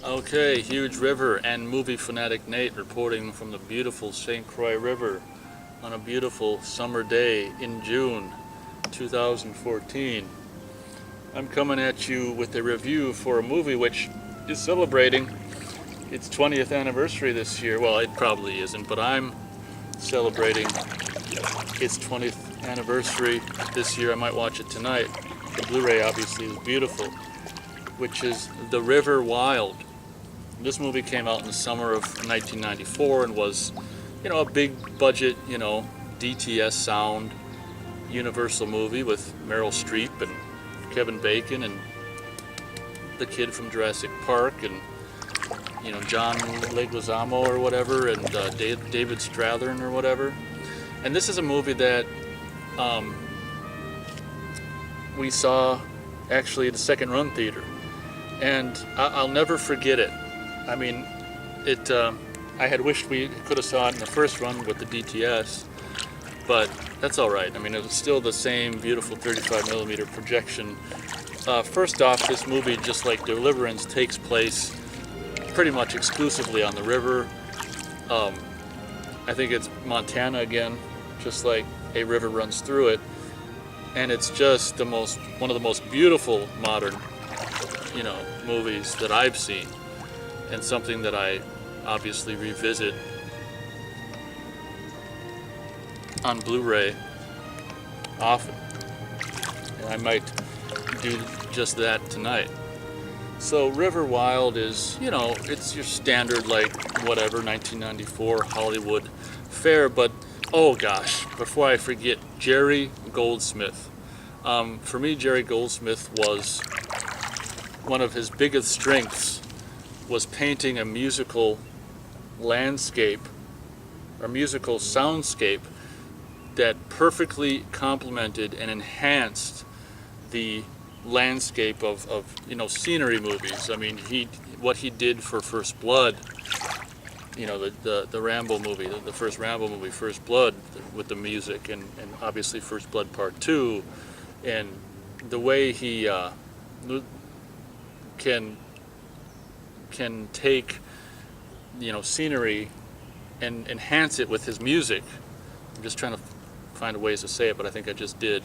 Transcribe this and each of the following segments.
Okay, Huge River and movie fanatic Nate reporting from the beautiful St. Croix River on a beautiful summer day in June 2014. I'm coming at you with a review for a movie which is celebrating its 20th anniversary this year. Well, it probably isn't, but I'm celebrating its 20th anniversary this year. I might watch it tonight. The Blu-ray obviously is beautiful, which is The River Wild. This movie came out in the summer of 1994 and was, a big budget, DTS sound Universal movie with Meryl Streep and Kevin Bacon and the kid from Jurassic Park and, John Leguizamo or whatever and David Strathairn or whatever. And this is a movie that we saw actually at the second run theater. And I'll never forget it. I mean, I had wished we could have saw it in the first run with the DTS, but that's all right. I mean, it was still the same beautiful 35 millimeter projection. First off, this movie, just like Deliverance, takes place pretty much exclusively on the river. I think it's Montana again, just like a river runs through it, and it's just one of the most beautiful modern movies that I've seen, and something that I obviously revisit on Blu-ray often, and I might do just that tonight. So River Wild is, it's your standard, like, whatever, 1994 Hollywood fare, but oh gosh, before I forget, Jerry Goldsmith. For me, Jerry Goldsmith was one of his biggest strengths was painting a musical landscape or musical soundscape that perfectly complemented and enhanced the landscape of scenery movies. I mean, what he did for First Blood, the Rambo movie, the first Rambo movie, First Blood, with the music, and obviously First Blood Part 2, and the way he can take scenery and enhance it with his music. I'm just trying to find ways to say it, but I think I just did,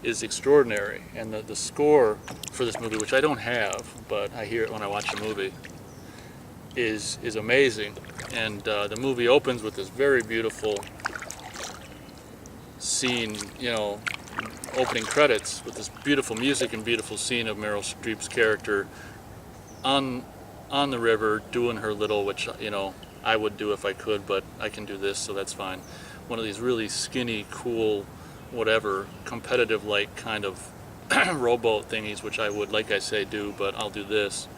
is extraordinary. And the score for this movie, which I don't have, but I hear it when I watch a movie, is amazing. And the movie opens with this very beautiful scene, opening credits with this beautiful music and beautiful scene of Meryl Streep's character on the river doing her little, which I would do if I could, but I can do this, so that's fine. One of these really skinny, cool, whatever, competitive like kind of rowboat thingies, which I would, like I say, do, but I'll do this.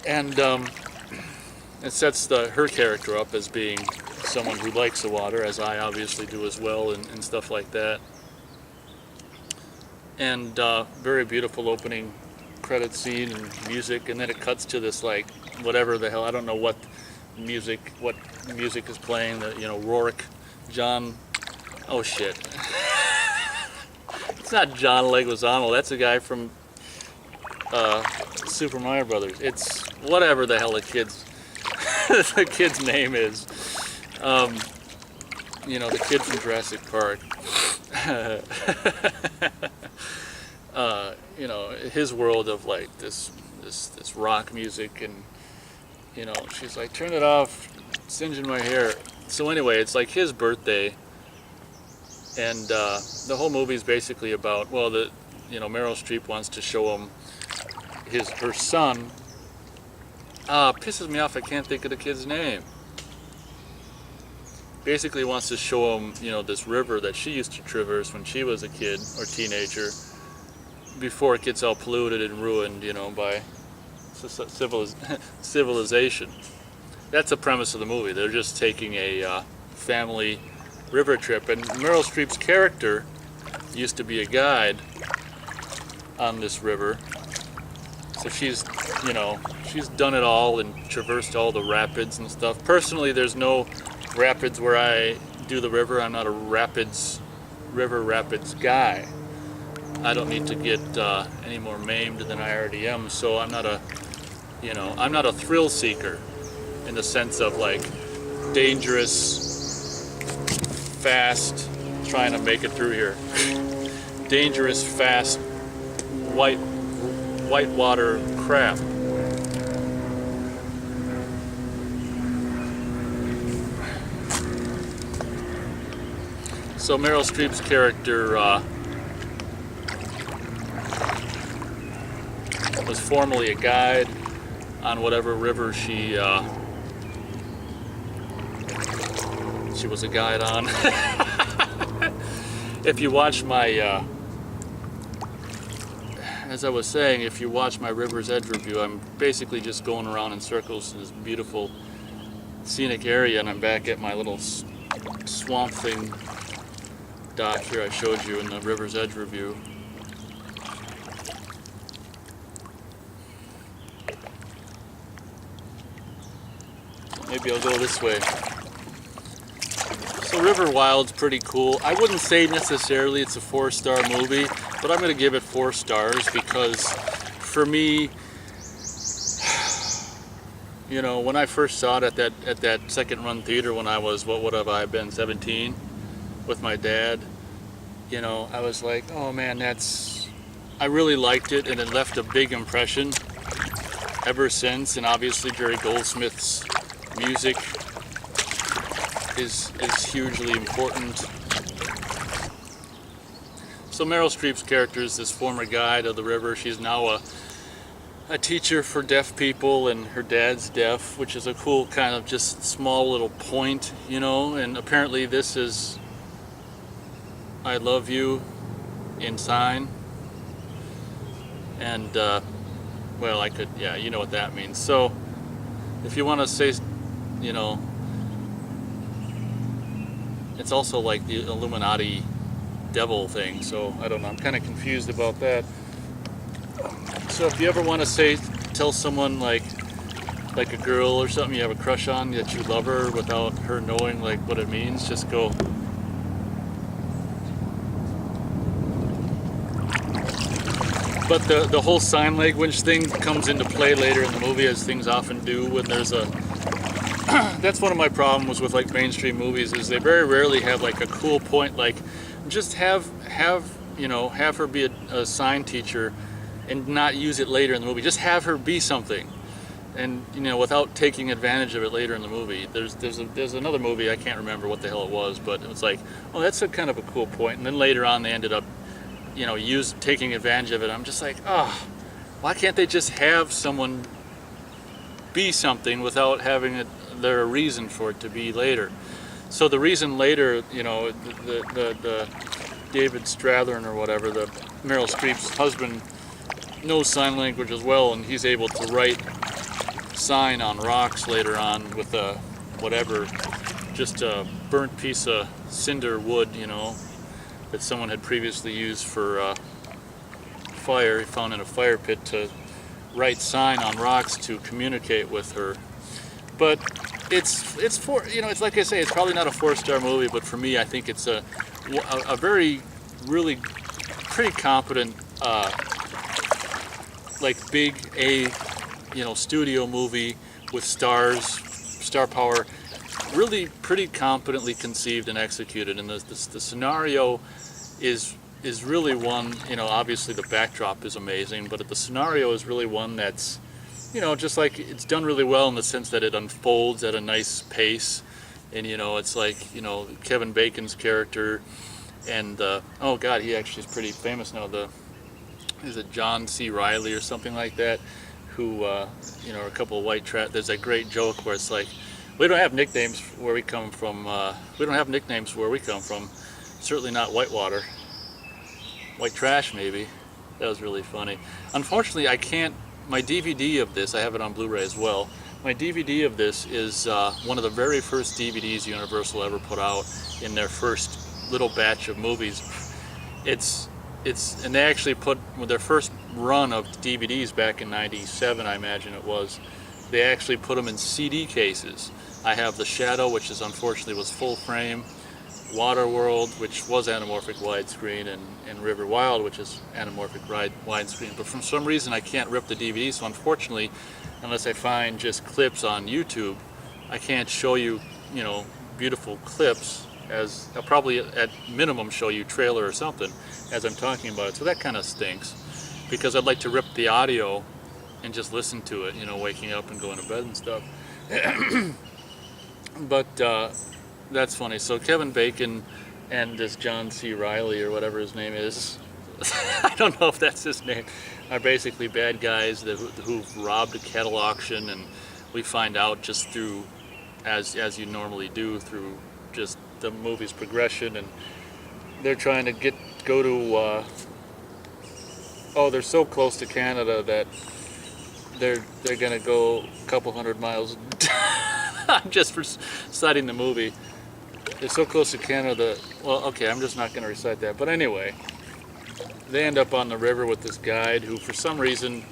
And it sets her character up as being someone who likes the water, as I obviously do as well, and stuff like that. And very beautiful opening credit scene and music, and then it cuts to this, like, whatever the hell, I don't know what music is playing, Rourke, John, oh shit. It's not John Leguizamo, that's a guy from Super Mario Brothers. It's whatever the hell the kid's name is. The kid from Jurassic Park. His world of like this rock music, and she's like, turn it off, singeing my hair. So anyway, it's like his birthday, and the whole movie is basically about, Meryl Streep wants to show him her son. Pisses me off, I can't think of the kid's name. Basically wants to show him, this river that she used to traverse when she was a kid or teenager, before it gets all polluted and ruined, by civilization. That's the premise of the movie. They're just taking a family river trip, and Meryl Streep's character used to be a guide on this river. So she's done it all and traversed all the rapids and stuff. Personally, there's no rapids where I do the river. I'm not a river rapids guy. I don't need to get any more maimed than I already am, so I'm not a You know, I'm not a thrill seeker in the sense of like dangerous, fast, trying to make it through here. Dangerous, fast, whitewater crap. So Meryl Streep's character was formerly a guide on whatever river she was a guide on. If you watch my, as I was saying, if you watch my River's Edge review, I'm basically just going around in circles in this beautiful scenic area, and I'm back at my little swamp thing dock here I showed you in the River's Edge review. Maybe I'll go this way. So River Wild's pretty cool. I wouldn't say necessarily it's a 4-star movie, but I'm going to give it 4 stars because for me, you know, when I first saw it at that second run theater when I was, what would have I been, 17 with my dad, you know, I was like, oh man, I really liked it, and it left a big impression ever since. And obviously Jerry Goldsmith's music is hugely important. So Meryl Streep's character is this former guide of the river. She's now a teacher for deaf people, and her dad's deaf, which is a cool kind of just small little point, you know. And apparently this is I love you in sign. And well, I could, yeah, you know what that means. So if you want to say, you know, it's also like the Illuminati devil thing, so I don't know, I'm kind of confused about that. So if you ever want to tell someone like a girl or something you have a crush on, that you love her without her knowing like what it means, just go, but the whole sign language thing comes into play later in the movie, as things often do when there's a that's one of my problems with like mainstream movies, is they very rarely have like a cool point, like just have her be a sign teacher and not use it later in the movie. Just have her be something, and you know, without taking advantage of it later in the movie. There's another movie, I can't remember what the hell it was, but it was like, oh, that's a kind of a cool point, and then later on they ended up, you know, taking advantage of it. I'm just like, oh, why can't they just have someone be something without having there a reason for it to be later? So the reason later, you know, the David Strathairn or whatever, the Meryl Streep's husband, knows sign language as well, and he's able to write sign on rocks later on with just a burnt piece of cinder wood, you know, that someone had previously used for fire. He found in a fire pit to write sign on rocks to communicate with her. But it's for, you know, it's like I say, it's probably not a 4-star movie, but for me, I think it's a very, really pretty competent, like big you know, studio movie with star power, really pretty competently conceived and executed. And the scenario is really one, you know, obviously the backdrop is amazing, but the scenario is really one that's, you know, just like it's done really well in the sense that it unfolds at a nice pace. And, you know, it's like, you know, Kevin Bacon's character, and oh god, he actually is pretty famous now, is it John C. Reilly or something like that, who you know, a couple of white trash. There's a great joke where it's like, we don't have nicknames where we come from. Certainly not Whitewater. White trash, maybe. That was really funny. Unfortunately, I can't. My DVD of this, I have it on Blu-ray as well. My DVD of this is one of the very first DVDs Universal ever put out in their first little batch of movies. And they actually put, with their first run of DVDs back in '97, I imagine it was, they actually put them in CD cases. I have The Shadow, which is unfortunately was full frame. Waterworld, which was anamorphic widescreen, and River Wild, which is anamorphic widescreen. But for some reason I can't rip the DVD, so unfortunately, unless I find just clips on YouTube, I can't show you, you know, beautiful clips. As I'll probably at minimum show you trailer or something as I'm talking about it. So that kind of stinks, because I'd like to rip the audio and just listen to it, you know, waking up and going to bed and stuff. But that's funny. So Kevin Bacon and this John C. Reilly, or whatever his name is, I don't know if that's his name, are basically bad guys who've robbed a cattle auction, and we find out just through, as you normally do, through just the movie's progression, and they're trying to go to oh, they're so close to Canada that they're gonna go a couple hundred miles. Just for citing the movie, they're so close to Canada. Well, okay, I'm just not gonna recite that. But anyway, they end up on the river with this guide who, for some reason,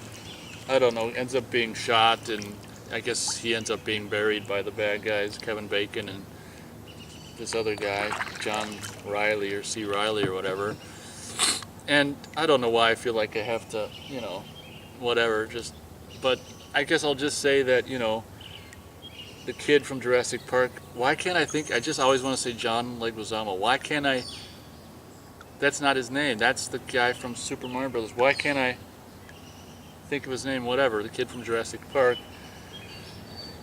I don't know, ends up being shot, and I guess he ends up being buried by the bad guys, Kevin Bacon and this other guy, John Reilly or C. Reilly or whatever. And I don't know why I feel like I have to, you know, whatever, but I guess I'll just say that, you know, the kid from Jurassic Park, why can't I think, I just always want to say John Leguizamo. Why can't I, that's not his name, that's the guy from Super Mario Brothers. Why can't I think of his name? Whatever, the kid from Jurassic Park.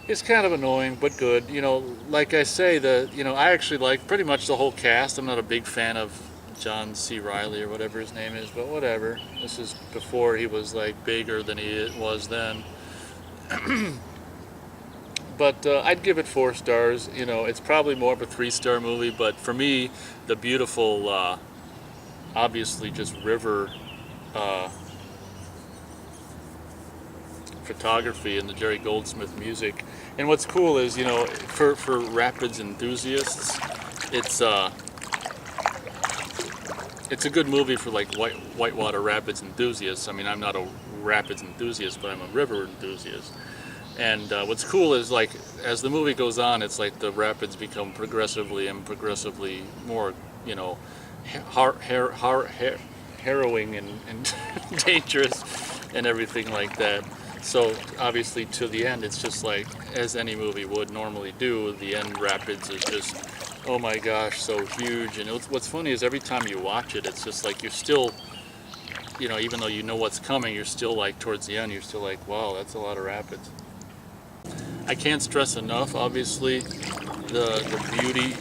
It's kind of annoying, but good. You know, like I say, I actually like pretty much the whole cast. I'm not a big fan of John C. Reilly or whatever his name is, but whatever. This is before he was like bigger than he was then. But I'd give it 4 stars. You know, it's probably more of a 3-star movie, but for me, the beautiful, obviously just river photography and the Jerry Goldsmith music. And what's cool is, you know, for rapids enthusiasts, it's a good movie for like whitewater rapids enthusiasts. I mean, I'm not a rapids enthusiast, but I'm a river enthusiast. And what's cool is, like, as the movie goes on, it's like the rapids become progressively more, you know, harrowing and dangerous and everything like that. So obviously to the end, it's just like, as any movie would normally do, the end rapids is just, oh my gosh, so huge. And what's funny is every time you watch it, it's just like you're still, you know, even though you know what's coming, you're still like, towards the end, you're still like, wow, that's a lot of rapids. I can't stress enough, obviously, the beauty,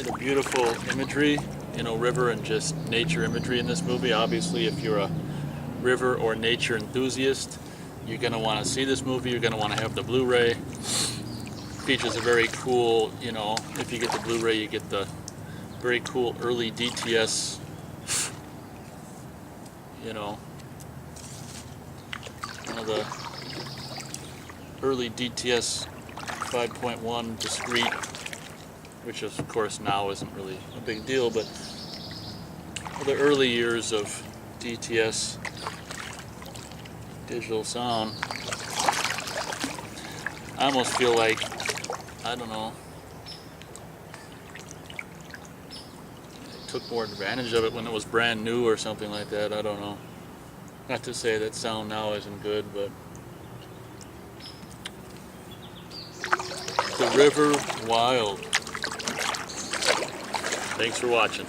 the beautiful imagery, you know, river and just nature imagery in this movie. Obviously, if you're a river or nature enthusiast, you're going to want to see this movie. You're going to want to have the Blu-ray. Features a very cool, you know, if you get the Blu-ray, you get the very cool early DTS, you know, one of the early DTS 5.1 discrete, which of course now isn't really a big deal, but the early years of DTS digital sound, I almost feel like, I don't know, I took more advantage of it when it was brand new or something like that. I don't know. Not to say that sound now isn't good, but The River Wild. Thanks for watching.